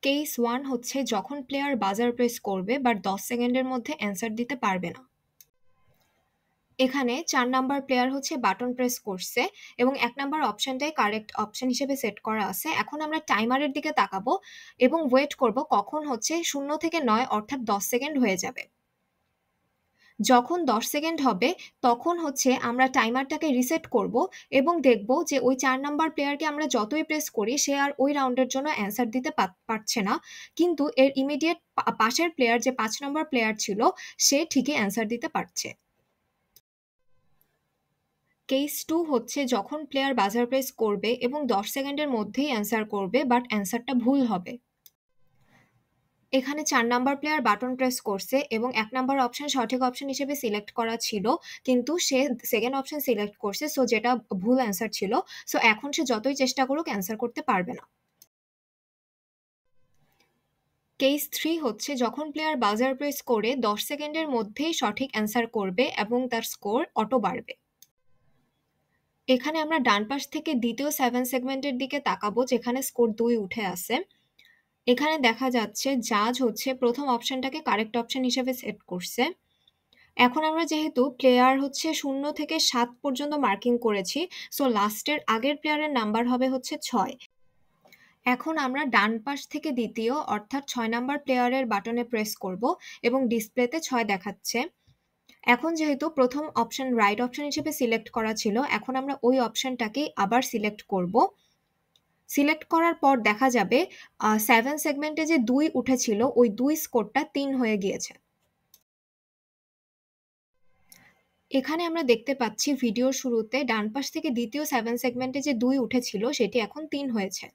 Case 1 হচ্ছে যখন player বাজার প্রেস করবে বাট 10 সেকেন্ডের মধ্যে অ্যান্সার দিতে পারবে না। এখানে 4 নাম্বার প্লেয়ার হচ্ছে বাটন প্রেস করছে এবং 1 নাম্বার অপশনটাই কারেক্ট অপশন হিসেবে সেট করা আছে। এখন আমরা টাইমারের দিকে তাকাবো এবং ওয়েট করব কখন হচ্ছে 0 থেকে 9 অর্থাৎ 10 সেকেন্ড হয়ে যাবে। যখন 10 সেকেন্ড হবে তখন হচ্ছে আমরা টাইমারটাকে রিসেট করব এবং দেখব যে ওই 4 নাম্বার প্লেয়ারকে আমরা যতই প্রেস করি সে আর ওই রাউন্ডের জন্য অ্যান্সার দিতে পারছে না, কিন্তু এর ইমিডিয়েট পাশের প্লেয়ার যে 5 নাম্বার প্লেয়ার ছিল সে ঠিকই অ্যান্সার দিতে পারছে। কেস 2 হচ্ছে যখন প্লেয়ার বাজার প্রেস করবে এবং 10 সেকেন্ডের মধ্যেই অ্যান্সার করবে বাট অ্যান্সারটা ভুল হবে। এখানে 4 নাম্বার প্লেয়ার বাটন প্রেস করছে এবং 1 নাম্বার অপশন সঠিক অপশন হিসেবে সিলেক্ট করা ছিল, কিন্তু সে সেকেন্ড অপশন সিলেক্ট করছে, সো যেটা ভুল অ্যান্সার ছিল। সো এখন সে যতই চেষ্টা করুক অ্যান্সার করতে পারবে না। কেস 3 হচ্ছে যখন প্লেয়ার বাজার প্রেস করে 10 সেকেন্ডের মধ্যেই সঠিক অ্যান্সার করবে এবং তার স্কোর অটো বাড়বে। এখানে আমরা ডান পাশ থেকে দ্বিতীয় 7 সেগমেন্টের দিকে তাকাবো যেখানে স্কোর 2 উঠে আসে। এখানে দেখা যাচ্ছে জাজ হচ্ছে প্রথম অপশনটাকে কারেক্ট অপশন হিসেবে সেট করছে। এখন আমরা যেহেতু প্লেয়ার হচ্ছে 0 থেকে 7 পর্যন্ত মার্কিং করেছি, সো লাস্টের আগের প্লেয়ারের নাম্বার হবে হচ্ছে 6। এখন আমরা ডান পাশ থেকে দ্বিতীয় অর্থাৎ 6 নাম্বার প্লেয়ারের বাটনে প্রেস করব এবং ডিসপ্লেতে 6 দেখাচ্ছে। এখন যেহেতু প্রথম অপশন রাইট অপশন হিসেবে সিলেক্ট করা ছিল, এখন আমরা ওই অপশনটাকেই আবার সিলেক্ট করব। সিলেক্ট করার পর দেখা যাবে 7 সেগমেন্টে যে 2 উঠেছিল ওই 2 স্কোরটা 3 হয়ে গিয়েছে। এখানে আমরা দেখতে পাচ্ছি ভিডিওর শুরুতে ডান পাশ থেকে দ্বিতীয় 7 সেগমেন্টে যে 2 উঠেছিল সেটি এখন 3 হয়েছে।